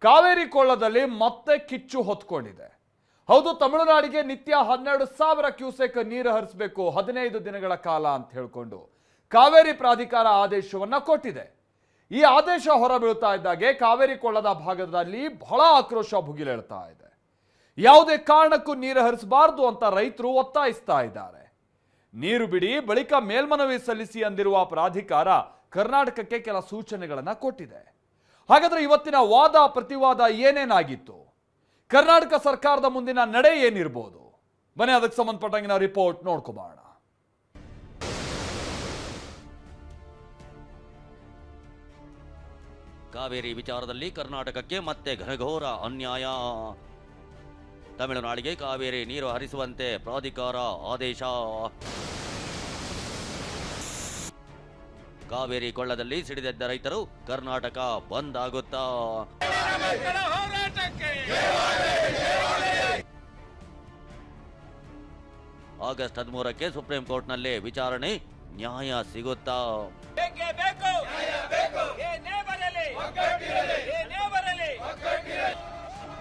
ಕಾವೇರಿ ಕೊಳ್ಳದಲ್ಲಿ ಮತ್ತೆ ಕಿಚ್ಚು ಹೊತ್ಕೊಂಡಿದೆ. ಹೌದು, ತಮಿಳುನಾಡಿಗೆ ನಿತ್ಯ 12,000 ಕ್ಯೂಸೆಕ್ ನೀರು ಹರಿಸಬೇಕು 15 ದಿನಗಳ ಕಾಲ ಅಂತ ಹೇಳಿಕೊಂಡು ಕಾವೇರಿ ಪ್ರಾಧಿಕಾರ ಆದೇಶವನ್ನ ಕೊಟ್ಟಿದೆ. ಈ ಆದೇಶ ಹೊರಬೀಳ್ತಾ ಇದ್ದಾಗೆ ಕಾವೇರಿ ಕೊಳ್ಳದ ಭಾಗದಲ್ಲಿ ಬಹಳ ಆಕ್ರೋಶ ಭುಗಿಲೇಳ್ತಾ ಇದೆ. ಯಾವುದೇ ಕಾರಣಕ್ಕೂ ನೀರು ಹರಿಸಬಾರದು ಅಂತ ರೈತರು ಒತ್ತಾಯಿಸ್ತಾ ಇದ್ದಾರೆ. ನೀರು ಬಿಡಿ, ಬಳಿಕ ಮೇಲ್ಮನವಿ ಸಲ್ಲಿಸಿ ಅಂದಿರುವ ಪ್ರಾಧಿಕಾರ ಕರ್ನಾಟಕಕ್ಕೆ ಕೆಲ ಸೂಚನೆಗಳನ್ನ ಕೊಟ್ಟಿದೆ. ಹಾಗಾದ್ರೆ ಇವತ್ತಿನ ವಾದ ಪ್ರತಿವಾದ ಏನೇನಾಗಿತ್ತು? ಕರ್ನಾಟಕ ಸರ್ಕಾರದ ಮುಂದಿನ ನಡೆ ಏನಿರಬಹುದು? ಬನ್ನಿ ಅದಕ್ಕೆ ಸಂಬಂಧಪಟ್ಟಂಗಿನ ರಿಪೋರ್ಟ್ ನೋಡ್ಕೋಬೋಣ. ಕಾವೇರಿ ವಿಚಾರದಲ್ಲಿ ಕರ್ನಾಟಕಕ್ಕೆ ಮತ್ತೆ ಘನಘೋರ ಅನ್ಯಾಯ. ತಮಿಳುನಾಡಿಗೆ ಕಾವೇರಿ ನೀರು ಹರಿಸುವಂತೆ ಪ್ರಾಧಿಕಾರ ಆದೇಶ. ಕಾವೇರಿ ಕೊಳ್ಳದಲ್ಲಿ ಸಿಡಿದೆದ್ದ ರೈತರು ಕರ್ನಾಟಕ ಬಂದ್ ಆಗುತ್ತಾ? ಆಗಸ್ಟ್ 13ಕ್ಕೆ ಸುಪ್ರೀಂ ಕೋರ್ಟ್ನಲ್ಲಿ ವಿಚಾರಣೆ, ನ್ಯಾಯ ಸಿಗುತ್ತಾ?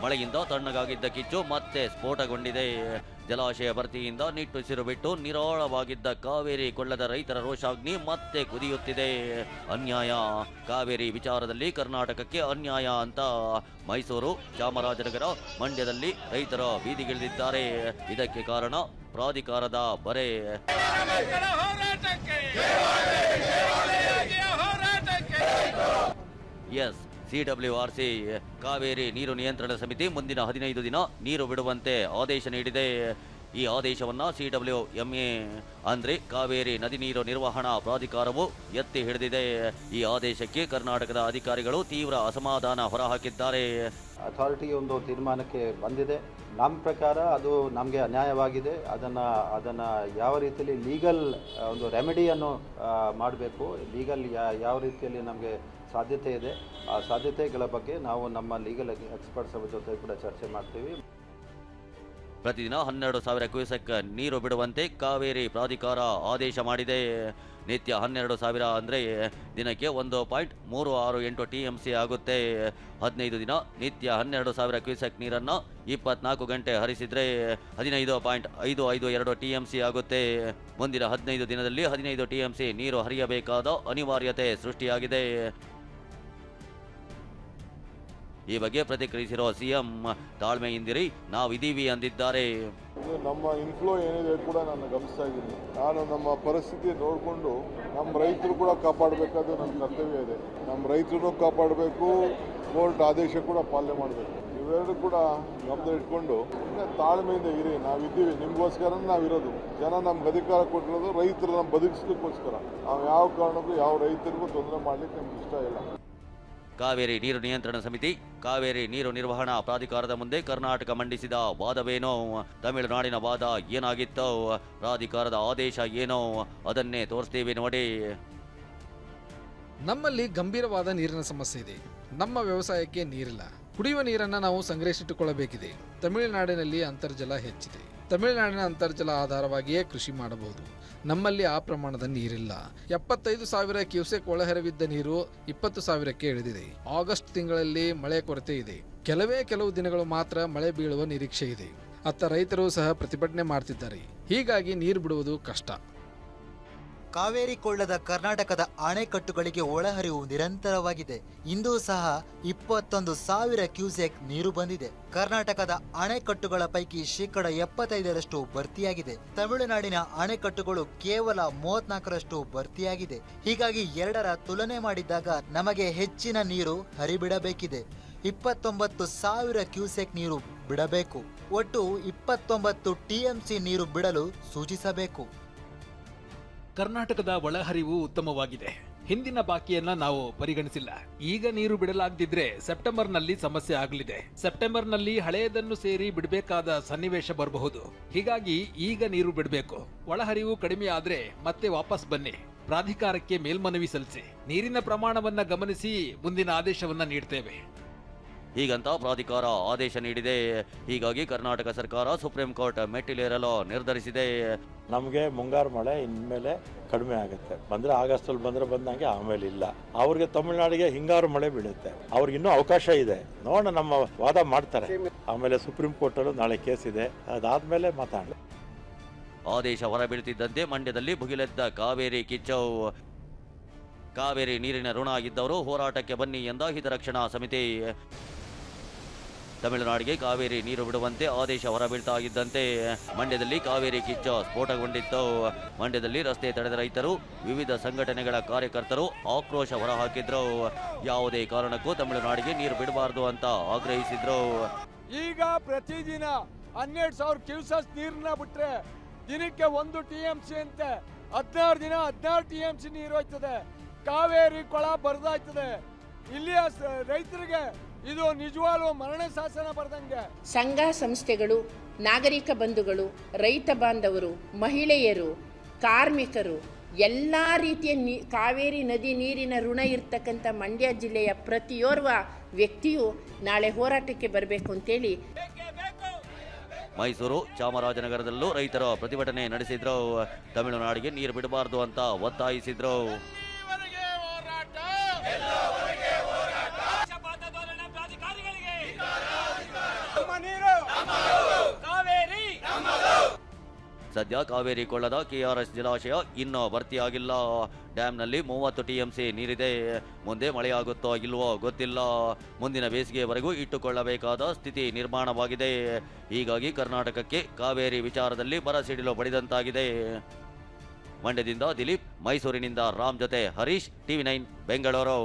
ಮಳೆಯಿಂದ ತಣ್ಣಗಾಗಿದ್ದ ಕಿಚ್ಚು ಮತ್ತೆ ಸ್ಫೋಟಗೊಂಡಿದೆ. ಜಲಾಶಯ ಭರ್ತಿಯಿಂದ ನಿಟ್ಟುಸಿರು ಬಿಟ್ಟು ನಿರಾಳವಾಗಿದ್ದ ಕಾವೇರಿ ಕೊಳ್ಳದ ರೈತರ ರೋಷಾಗ್ನಿ ಮತ್ತೆ ಕುದಿಯುತ್ತಿದೆ. ಅನ್ಯಾಯ. ಕಾವೇರಿ ವಿಚಾರದಲ್ಲಿ ಕರ್ನಾಟಕಕ್ಕೆ ಅನ್ಯಾಯ ಅಂತ ಮೈಸೂರು, ಚಾಮರಾಜನಗರ, ಮಂಡ್ಯದಲ್ಲಿ ರೈತರ ಬೀದಿಗಿಳಿದಿದ್ದಾರೆ. ಇದಕ್ಕೆ ಕಾರಣ ಪ್ರಾಧಿಕಾರದ ಬರೆ. ಎಸ್, CWRC ಕಾವೇರಿ ನೀರು ನಿಯಂತ್ರಣ ಸಮಿತಿ ಮುಂದಿನ 15 ದಿನ ನೀರು ಬಿಡುವಂತೆ ಆದೇಶ ನೀಡಿದೆ. ಈ ಆದೇಶವನ್ನ CWMA ಅಂದ್ರೆ ಕಾವೇರಿ ನದಿ ನೀರು ನಿರ್ವಹಣಾ ಪ್ರಾಧಿಕಾರವು ಎತ್ತಿ ಹಿಡಿದಿದೆ. ಈ ಆದೇಶಕ್ಕೆ ಕರ್ನಾಟಕದ ಅಧಿಕಾರಿಗಳು ತೀವ್ರ ಅಸಮಾಧಾನ ಹೊರಹಾಕಿದ್ದಾರೆ. ಅಥಾರಿಟಿ ಒಂದು ತೀರ್ಮಾನಕ್ಕೆ ಬಂದಿದೆ. ನಮ್ಮ ಪ್ರಕಾರ ಅದು ನಮಗೆ ಅನ್ಯಾಯವಾಗಿದೆ. ಅದನ್ನು ಯಾವ ರೀತಿಯಲ್ಲಿ ಲೀಗಲ್ ಒಂದು ರೆಮಿಡಿಯನ್ನು ಮಾಡಬೇಕು, ಲೀಗಲ್ ಯಾವ ರೀತಿಯಲ್ಲಿ ನಮಗೆ ಸಾಧ್ಯತೆ ಇದೆ, ಆ ಸಾಧ್ಯತೆಗಳ ಬಗ್ಗೆ ನಾವು ನಮ್ಮ ಲೀಗಲ್ ಎಕ್ಸ್ಪರ್ಟ್ಸ್ ಜೊತೆ ಕೂಡ ಚರ್ಚೆ ಮಾಡ್ತೀವಿ. ಪ್ರತಿದಿನ 12,000 ಕ್ಯೂಸೆಕ್ ನೀರು ಬಿಡುವಂತೆ ಕಾವೇರಿ ಪ್ರಾಧಿಕಾರ ಆದೇಶ ಮಾಡಿದೆ. ನಿತ್ಯ 12,000 ಅಂದರೆ ದಿನಕ್ಕೆ 1.368 TMC ಆಗುತ್ತೆ. 15 ದಿನ ನಿತ್ಯ 12,000 ಕ್ಯೂಸೆಕ್ ನೀರನ್ನು 24 ಗಂಟೆ ಹರಿಸಿದ್ರೆ 15.552 TMC ಆಗುತ್ತೆ. ಮುಂದಿನ 15 ದಿನದಲ್ಲಿ 15 TMC ನೀರು ಹರಿಯಬೇಕಾದ ಅನಿವಾರ್ಯತೆ ಸೃಷ್ಟಿಯಾಗಿದೆ. ಈ ಬಗ್ಗೆ ಪ್ರತಿಕ್ರಿಯಿಸಿರೋ ಸಿಎಂ, ತಾಳ್ಮೆಯಿಂದಿರಿ, ನಾವಿದ್ದೀವಿ ಅಂದಿದ್ದಾರೆ. ನಮ್ಮ ಇನ್ಫ್ಲೋ ಏನಿದೆ ಕೂಡ ನಾನು ಗಮನಿಸ್ತಾ ಇದ್ದೀನಿ. ನಾನು ನಮ್ಮ ಪರಿಸ್ಥಿತಿ ನೋಡಿಕೊಂಡು ನಮ್ಮ ರೈತರು ಕೂಡ ಕಾಪಾಡಬೇಕಾದ ನನ್ನ ಕರ್ತವ್ಯ ಇದೆ. ನಮ್ಮ ರೈತರು ಕಾಪಾಡಬೇಕು, ಕೋರ್ಟ್ ಆದೇಶ ಕೂಡ ಪಾಲನೆ ಮಾಡಬೇಕು. ಇವೆರಡು ಕೂಡ ಗಮನ ಇಟ್ಕೊಂಡು ತಾಳ್ಮೆಯಿಂದ ಇರಿ, ನಾವಿದ್ದೀವಿ, ನಿಮಗೋಸ್ಕರ ನಾವಿರೋದು. ಜನ ನಮ್ಗೆ ಅಧಿಕಾರ ಕೊಟ್ಟಿರೋದು ರೈತರು ನಮ್ಮ ಬದುಕಿಸ್ಲಿಕ್ಕೋಸ್ಕರ. ನಾವು ಯಾವ ಕಾರಣಕ್ಕೂ ಯಾವ ರೈತರಿಗೂ ತೊಂದರೆ ಮಾಡಲಿಕ್ಕೆ ನಮ್ಗೆ ಇಷ್ಟ ಇಲ್ಲ. ಕಾವೇರಿ ನೀರು ನಿಯಂತ್ರಣ ಸಮಿತಿ, ಕಾವೇರಿ ನೀರು ನಿರ್ವಹಣಾ ಪ್ರಾಧಿಕಾರದ ಮುಂದೆ ಕರ್ನಾಟಕ ಮಂಡಿಸಿದ ವಾದವೇನೋ? ತಮಿಳುನಾಡಿನ ವಾದ ಏನಾಗಿತ್ತೋ? ಪ್ರಾಧಿಕಾರದ ಆದೇಶ ಏನೋ? ಅದನ್ನೇ ತೋರಿಸ್ತೀವಿ ನೋಡಿ. ನಮ್ಮಲ್ಲಿ ಗಂಭೀರವಾದ ನೀರಿನ ಸಮಸ್ಯೆ ಇದೆ. ನಮ್ಮ ವ್ಯವಸಾಯಕ್ಕೆ ನೀರಿಲ್ಲ. ಕುಡಿಯುವ ನೀರನ್ನು ನಾವು ಸಂಗ್ರಹಿಸಿಟ್ಟುಕೊಳ್ಳಬೇಕಿದೆ. ತಮಿಳುನಾಡಿನಲ್ಲಿ ಅಂತರ್ಜಲ ಹೆಚ್ಚಿದೆ. ತಮಿಳುನಾಡಿನ ಅಂತರ್ಜಲ ಆಧಾರವಾಗಿಯೇ ಕೃಷಿ ಮಾಡಬಹುದು. ನಮ್ಮಲ್ಲಿ ಆ ಪ್ರಮಾಣದ ನೀರಿಲ್ಲ. 75,000 ಕ್ಯೂಸೆಕ್ ಒಳಹರಿವಿದ್ದ ನೀರು 20,000ಕ್ಕೆ ಇಳಿದಿದೆ. ಆಗಸ್ಟ್ ತಿಂಗಳಲ್ಲಿ ಮಳೆ ಕೊರತೆ ಇದೆ. ಕೆಲವು ದಿನಗಳು ಮಾತ್ರ ಮಳೆ ಬೀಳುವ ನಿರೀಕ್ಷೆ ಇದೆ. ಅತ್ತ ರೈತರು ಸಹ ಪ್ರತಿಭಟನೆ ಮಾಡ್ತಿದ್ದಾರೆ. ಹೀಗಾಗಿ ನೀರು ಬಿಡುವುದು ಕಷ್ಟ. ಕಾವೇರಿ ಕೊಳ್ಳದ ಕರ್ನಾಟಕದ ಅಣೆಕಟ್ಟುಗಳಿಗೆ ಒಳಹರಿವು ನಿರಂತರವಾಗಿದೆ. ಇಂದೂ ಸಹ 21,000 ಕ್ಯೂಸೆಕ್ ನೀರು ಬಂದಿದೆ. ಕರ್ನಾಟಕದ ಅಣೆಕಟ್ಟುಗಳ ಪೈಕಿ 75% ಭರ್ತಿಯಾಗಿದೆ. ತಮಿಳುನಾಡಿನ ಅಣೆಕಟ್ಟುಗಳು ಕೇವಲ 34% ಭರ್ತಿಯಾಗಿದೆ. ಹೀಗಾಗಿ ಎರಡರ ತುಲನೆ ಮಾಡಿದಾಗ ನಮಗೆ ಹೆಚ್ಚಿನ ನೀರು ಹರಿಬಿಡಬೇಕಿದೆ. 29,000 ಕ್ಯೂಸೆಕ್ ನೀರು ಬಿಡಬೇಕು. ಒಟ್ಟು 29 TMC ನೀರು ಬಿಡಲು ಸೂಚಿಸಬೇಕು. ಕರ್ನಾಟಕದ ಒಳಹರಿವು ಉತ್ತಮವಾಗಿದೆ. ಹಿಂದಿನ ಬಾಕಿಯನ್ನ ನಾವು ಪರಿಗಣಿಸಿಲ್ಲ. ಈಗ ನೀರು ಬಿಡಲಾಗದಿದ್ರೆ ಸೆಪ್ಟೆಂಬರ್ನಲ್ಲಿ ಸಮಸ್ಯೆ ಆಗಲಿದೆ. ಸೆಪ್ಟೆಂಬರ್ನಲ್ಲಿ ಹಳೆಯದನ್ನು ಸೇರಿ ಬಿಡಬೇಕಾದ ಸನ್ನಿವೇಶ ಬರಬಹುದು. ಹೀಗಾಗಿ ಈಗ ನೀರು ಬಿಡಬೇಕು. ಒಳಹರಿವು ಕಡಿಮೆ ಆದ್ರೆ ಮತ್ತೆ ವಾಪಸ್ ಬನ್ನಿ, ಪ್ರಾಧಿಕಾರಕ್ಕೆ ಮೇಲ್ಮನವಿ ಸಲ್ಲಿಸಿ, ನೀರಿನ ಪ್ರಮಾಣವನ್ನ ಗಮನಿಸಿ ಮುಂದಿನ ಆದೇಶವನ್ನ ನೀಡ್ತೇವೆ. ಹೀಗಂತ ಪ್ರಾಧಿಕಾರ ಆದೇಶ ನೀಡಿದೆ. ಹೀಗಾಗಿ ಕರ್ನಾಟಕ ಸರ್ಕಾರ ಸುಪ್ರೀಂ ಕೋರ್ಟ್ ಮೆಟ್ಟಿಲೇರಲು ನಿರ್ಧರಿಸಿದೆ. ನಮಗೆ ಮುಂಗಾರು ಮಳೆ ಇನ್ಮೇಲೆ ಕಡಿಮೆ ಆಗುತ್ತೆ. ಬಂದರೆ ಆಗಸ್ಟಲ್ಲಿ ಬಂದಂಗೆ ಆಮೇಲೆ ಇಲ್ಲ. ಅವ್ರಿಗೆ ತಮಿಳುನಾಡಿಗೆ ಹಿಂಗಾರು ಮಳೆ ಬೀಳುತ್ತೆ. ಅವ್ರಿಗೆ ಇನ್ನೂ ಅವಕಾಶ ಇದೆ. ನೋಡೋಣ, ನಮ್ಮ ವಾದ ಮಾಡ್ತಾರೆ. ಆಮೇಲೆ ಸುಪ್ರೀಂ ಕೋರ್ಟಲ್ಲೂ ನಾಳೆ ಕೇಸ್ ಇದೆ. ಅದಾದ್ಮೇಲೆ ಮಾತಾಡೋಣ. ಆದೇಶ ಹೊರಬೀಳ್ತಿದ್ದಂತೆ ಮಂಡ್ಯದಲ್ಲಿ ಭುಗಿಲೆದ್ದ ಕಾವೇರಿ ಕಿಚ್ಚು. ಕಾವೇರಿ ನೀರಿನ ಋಣ ಆಗಿದ್ದವರು ಹೋರಾಟಕ್ಕೆ ಬನ್ನಿ ಎಂದ ಹಿತರಕ್ಷಣಾ ಸಮಿತಿ. ತಮಿಳುನಾಡಿಗೆ ಕಾವೇರಿ ನೀರು ಬಿಡುವಂತೆ ಆದೇಶ ಹೊರಬೀಳ್ತಾ ಇದ್ದಂತೆ ಮಂಡ್ಯದಲ್ಲಿ ಕಾವೇರಿ ಕಿಚ್ಚು ಸ್ಫೋಟಗೊಂಡಿತ್ತು. ಮಂಡ್ಯದಲ್ಲಿ ರಸ್ತೆ ತಡೆದ ರೈತರು, ವಿವಿಧ ಸಂಘಟನೆಗಳ ಕಾರ್ಯಕರ್ತರು ಆಕ್ರೋಶ ಹೊರಹಾಕಿದ್ರು. ಯಾವುದೇ ಕಾರಣಕ್ಕೂ ತಮಿಳುನಾಡಿಗೆ ನೀರು ಬಿಡಬಾರದು ಅಂತ ಆಗ್ರಹಿಸಿದ್ರು. ಈಗ ಪ್ರತಿದಿನ 12,000 ಕ್ಯೂಸೆಸ್ ನೀರನ್ನ ಬಿಟ್ರೆ ದಿನಕ್ಕೆ 1 TMC ಅಂತೆ 16 ದಿನ 16 TMC ನೀರು ಹೋಯ್ತದೆ. ಕಾವೇರಿ ಕೊಳ ಬರ್ದಾಯ್ತದೆ. ಇಲ್ಲಿಯ ರೈತರಿಗೆ ಇದು ನಿಜವಾಗ್ಲೂ ಮರಣ ಶಾಸನ ಬರ್ದಂಗೆ. ಸಂಘ ಸಂಸ್ಥೆಗಳು, ನಾಗರಿಕ ಬಂಧುಗಳು, ರೈತ ಬಾಂಧವರು, ಮಹಿಳೆಯರು, ಕಾರ್ಮಿಕರು, ಎಲ್ಲ ರೀತಿಯ ಕಾವೇರಿ ನದಿ ನೀರಿನ ಋಣ ಇರ್ತಕ್ಕಂಥ ಮಂಡ್ಯ ಜಿಲ್ಲೆಯ ಪ್ರತಿಯೋರ್ವ ವ್ಯಕ್ತಿಯು ನಾಳೆ ಹೋರಾಟಕ್ಕೆ ಬರಬೇಕು ಅಂತೇಳಿ ಮೈಸೂರು, ಚಾಮರಾಜನಗರದಲ್ಲೂ ರೈತರು ಪ್ರತಿಭಟನೆ ನಡೆಸಿದ್ರು. ತಮಿಳುನಾಡಿಗೆ ನೀರು ಬಿಡಬಾರದು ಅಂತ ಒತ್ತಾಯಿಸಿದ್ರು. ಸದ್ಯ ಕಾವೇರಿ ಕೊಳ್ಳದ KRS ಜಲಾಶಯ ಇನ್ನೂ ಭರ್ತಿಯಾಗಿಲ್ಲ. ಡ್ಯಾಂನಲ್ಲಿ 30 TMC ನೀರಿದೆ. ಮುಂದೆ ಮಳೆಯಾಗುತ್ತೋ ಇಲ್ವೋ ಗೊತ್ತಿಲ್ಲ. ಮುಂದಿನ ಬೇಸಿಗೆಯವರೆಗೂ ಇಟ್ಟುಕೊಳ್ಳಬೇಕಾದ ಸ್ಥಿತಿ ನಿರ್ಮಾಣವಾಗಿದೆ. ಹೀಗಾಗಿ ಕರ್ನಾಟಕಕ್ಕೆ ಕಾವೇರಿ ವಿಚಾರದಲ್ಲಿ ಬರಸಿಡಿಲು ಬಡಿದಂತಾಗಿದೆ. ಮಂಡ್ಯದಿಂದ ದಿಲೀಪ್, ಮೈಸೂರಿನಿಂದ ರಾಮ್ ಜೊತೆ ಹರೀಶ್, TV9 ಬೆಂಗಳೂರು.